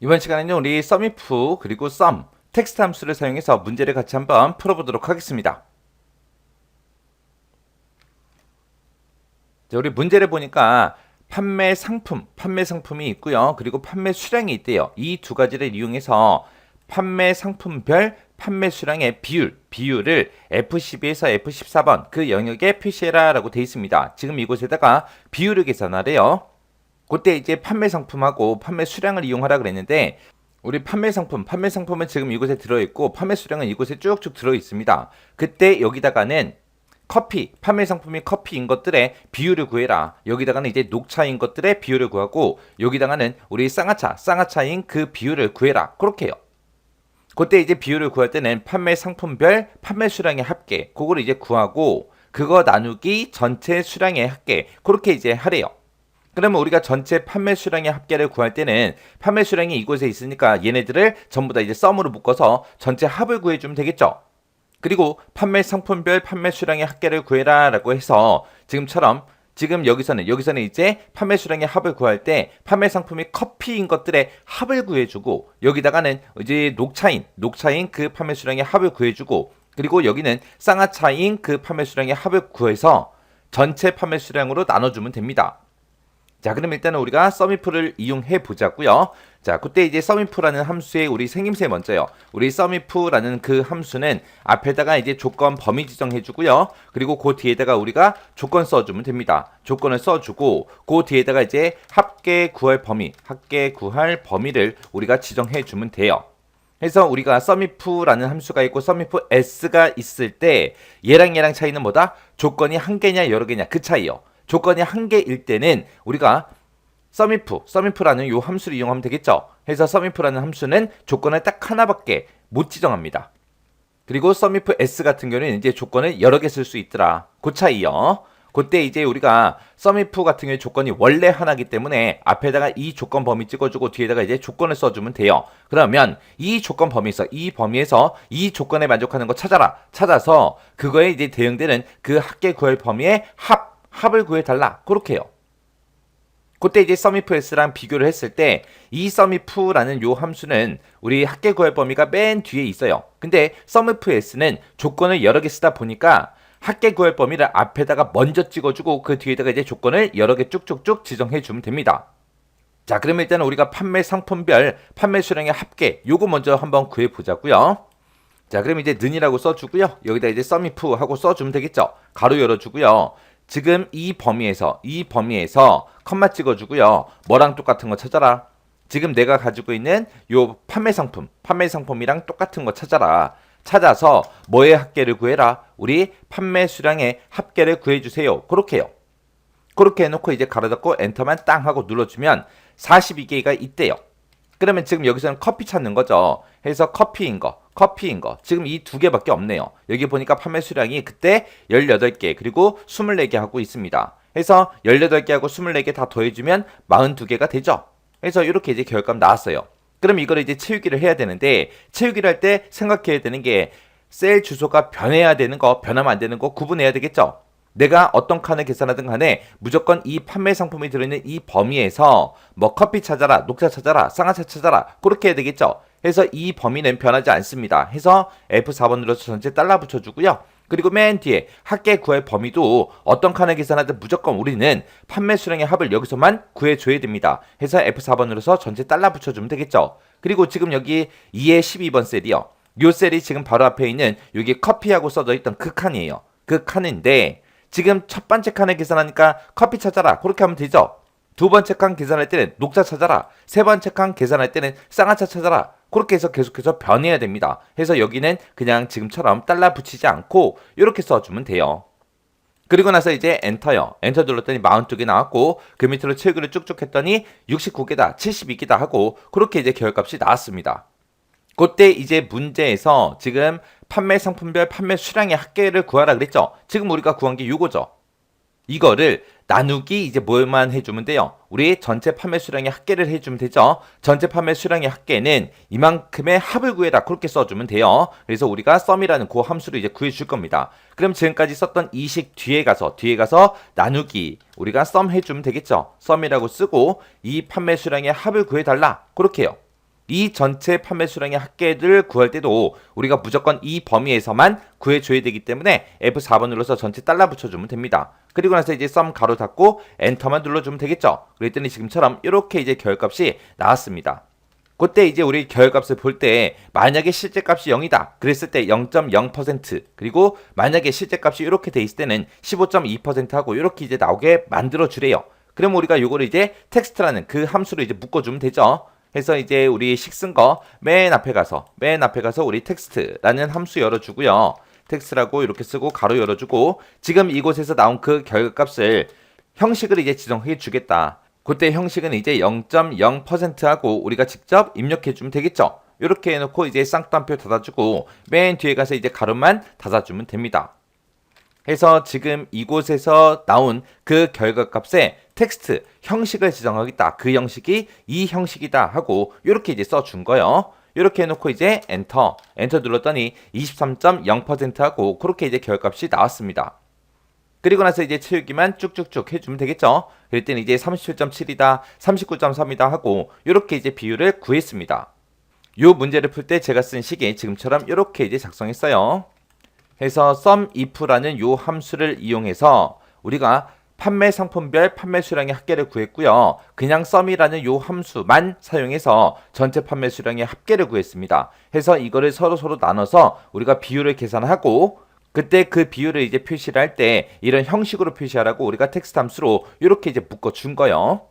이번 시간에는 우리 SUMIF 그리고 SUM 텍스트 함수를 사용해서 문제를 같이 한번 풀어보도록 하겠습니다. 자, 우리 문제를 보니까 판매 상품이 있고요. 그리고 판매 수량이 있대요. 이 두 가지를 이용해서 판매 상품별 판매 수량의 비율을 F12에서 F14번 그 영역에 표시해라 라고 되어 있습니다. 지금 이곳에다가 비율을 계산하래요. 그때 이제 판매 상품하고 판매 수량을 이용하라 그랬는데 우리 판매 상품은 지금 이곳에 들어있고 판매 수량은 이곳에 쭉쭉 들어있습니다. 그때 여기다가는 판매 상품이 커피인 것들의 비율을 구해라. 여기다가는 이제 녹차인 것들의 비율을 구하고 여기다가는 우리 쌍화차인 그 비율을 구해라. 그렇게 해요. 그때 이제 비율을 구할 때는 판매 상품별 판매 수량의 합계 그거를 이제 구하고 그거 나누기 전체 수량의 합계 그렇게 이제 하래요. 그러면 우리가 전체 판매 수량의 합계를 구할 때는 판매 수량이 이곳에 있으니까 얘네들을 전부 다 이제 썸으로 묶어서 전체 합을 구해주면 되겠죠. 그리고 판매 상품별 판매 수량의 합계를 구해라 라고 해서 지금 여기서는 이제 판매 수량의 합을 구할 때 판매 상품이 커피인 것들의 합을 구해주고 여기다가는 이제 녹차인 그 판매 수량의 합을 구해주고 그리고 여기는 쌍화차인 그 판매 수량의 합을 구해서 전체 판매 수량으로 나눠주면 됩니다. 자, 그럼 일단은 우리가 SUMIF를 이용해 보자고요. 자, 그때 이제 SUMIF라는 함수의 우리 생김새 먼저요. 우리 SUMIF라는 그 함수는 앞에다가 이제 조건 범위 지정해 주고요. 그리고 그 뒤에다가 우리가 조건 써주면 됩니다. 조건을 써주고 그 뒤에다가 이제 합계 구할 범위를 우리가 지정해 주면 돼요. 그래서 우리가 SUMIF라는 함수가 있고 SUMIFS가 있을 때 얘랑 차이는 뭐다? 조건이 한 개냐 여러 개냐 그 차이요. 조건이 한 개일 때는 우리가 SUMIF라는 요 함수를 이용하면 되겠죠. 그래서 SUMIF라는 함수는 조건을 딱 하나밖에 못 지정합니다. 그리고 SUMIFS 같은 경우는 이제 조건을 여러 개 쓸 수 있더라. 그 차이요. 그때 이제 우리가 SUMIF 같은 경우에 조건이 원래 하나이기 때문에 앞에다가 이 조건 범위 찍어주고 뒤에다가 이제 조건을 써주면 돼요. 그러면 이 범위에서 이 조건에 만족하는 거 찾아서 그거에 이제 대응되는 그 합계 구할 범위의 합을 구해달라. 그렇게 해요. 그때 이제 SUMIFS랑 비교를 했을 때 이 SUMIF라는 요 함수는 우리 합계 구할 범위가 맨 뒤에 있어요. 근데 SUMIFS는 조건을 여러 개 쓰다 보니까 합계 구할 범위를 앞에다가 먼저 찍어주고 그 뒤에다가 이제 조건을 여러 개 쭉쭉쭉 지정해주면 됩니다. 자, 그러면 일단 우리가 판매 상품별 판매 수량의 합계 요거 먼저 한번 구해보자고요. 자, 그럼 이제 는이라고 써주고요. 여기다 이제 SUMIF 하고 써주면 되겠죠. 가로 열어주고요. 지금 이 범위에서 컴마 찍어주고요. 뭐랑 똑같은 거 찾아라. 지금 내가 가지고 있는 요 판매 상품이랑 똑같은 거 찾아라. 찾아서 뭐의 합계를 구해라. 우리 판매 수량의 합계를 구해주세요. 그렇게 해요. 그렇게 해놓고 이제 가로 닫고 엔터만 땅 하고 눌러주면 42개가 있대요. 그러면 지금 여기서는 커피 찾는 거죠. 해서 커피인 거 지금 이 두 개밖에 없네요. 여기 보니까 판매 수량이 그때 18개 그리고 24개 하고 있습니다. 해서 18개 하고 24개 다 더해주면 42개가 되죠. 그래서 이렇게 이제 결과가 나왔어요. 그럼 이거를 이제 채우기를 해야 되는데 채우기를 할 때 생각해야 되는 게 셀 주소가 변해야 되는 거 변하면 안 되는 거 구분해야 되겠죠. 내가 어떤 칸을 계산하든 간에 무조건 이 판매 상품이 들어있는 이 범위에서 뭐 커피 찾아라, 녹차 찾아라, 쌍화차 찾아라 그렇게 해야 되겠죠. 해서 이 범위는 변하지 않습니다. 해서 F4번 눌러서 전체 달러 붙여주고요. 그리고 맨 뒤에 합계 구할 범위도 어떤 칸을 계산하든 무조건 우리는 판매 수량의 합을 여기서만 구해줘야 됩니다. 해서 F4번 눌러서 전체 달러 붙여주면 되겠죠. 그리고 지금 여기 2의 12번 셀이요. 요 셀이 지금 바로 앞에 있는 여기 커피하고 써져 있던 그 칸이에요. 그 칸인데 지금 첫 번째 칸을 계산하니까 커피 찾아라 그렇게 하면 되죠. 두 번째 칸 계산할 때는 녹차 찾아라. 세 번째 칸 계산할 때는 쌍화차 찾아라. 그렇게 해서 계속해서 변해야 됩니다. 해서 여기는 그냥 지금처럼 달러 붙이지 않고 이렇게 써주면 돼요. 그리고 나서 이제 엔터요. 엔터 눌렀더니 42개 나왔고 그 밑으로 채우기를 쭉쭉 했더니 69개다 72개다 하고 그렇게 이제 결값이 나왔습니다. 그때 이제 문제에서 지금 판매 상품별 판매 수량의 합계를 구하라 그랬죠. 지금 우리가 구한 게 이거죠. 이거를 나누기 이제 뭐만 해주면 돼요. 우리 전체 판매 수량의 합계를 해주면 되죠. 전체 판매 수량의 합계는 이만큼의 합을 구해라 그렇게 써주면 돼요. 그래서 우리가 SUM이라는 그 함수를 이제 구해줄 겁니다. 그럼 지금까지 썼던 이 식 뒤에 가서 나누기 우리가 SUM 해주면 되겠죠. SUM이라고 쓰고 이 판매 수량의 합을 구해달라 그렇게 해요. 이 전체 판매 수량의 합계를 구할 때도 우리가 무조건 이 범위에서만 구해줘야 되기 때문에 F4번 눌러서 전체 달러 붙여주면 됩니다. 그리고 나서 이제 썸 가로 닫고 엔터만 눌러주면 되겠죠. 그랬더니 지금처럼 이렇게 이제 결값이 나왔습니다. 그때 이제 우리 결값을 볼 때 만약에 실제값이 0이다 그랬을 때 0.0% 그리고 만약에 실제값이 이렇게 돼 있을 때는 15.2% 하고 이렇게 이제 나오게 만들어 주래요. 그럼 우리가 요거를 이제 텍스트라는 그 함수로 이제 묶어주면 되죠. 해서 이제 우리 식 쓴 거 맨 앞에 가서 우리 텍스트라는 함수 열어주고요. 텍스트라고 이렇게 쓰고 가로 열어주고 지금 이곳에서 나온 그 결과값을 형식을 이제 지정해 주겠다. 그때 형식은 이제 0.0% 하고 우리가 직접 입력해 주면 되겠죠. 이렇게 해놓고 이제 쌍따옴표 닫아주고 맨 뒤에 가서 이제 가로만 닫아주면 됩니다. 해서 지금 이곳에서 나온 그 결과값에 텍스트 형식을 지정하겠다. 그 형식이 이 형식이다 하고 이렇게 이제 써준 거예요. 이렇게 해놓고 이제 엔터 눌렀더니 23.0% 하고 그렇게 이제 결과값이 나왔습니다. 그리고 나서 이제 채우기만 쭉쭉쭉 해주면 되겠죠. 그랬더니 이제 37.7이다, 39.3이다 하고 이렇게 이제 비율을 구했습니다. 요 문제를 풀 때 제가 쓴 식이 지금처럼 이렇게 이제 작성했어요. 해서 SUMIF라는 요 함수를 이용해서 우리가 판매 상품별 판매 수량의 합계를 구했고요. 그냥 SUM이라는 요 함수만 사용해서 전체 판매 수량의 합계를 구했습니다. 해서 이거를 서로 나눠서 우리가 비율을 계산하고 그때 그 비율을 이제 표시를 할 때 이런 형식으로 표시하라고 우리가 텍스트 함수로 이렇게 이제 묶어 준 거예요.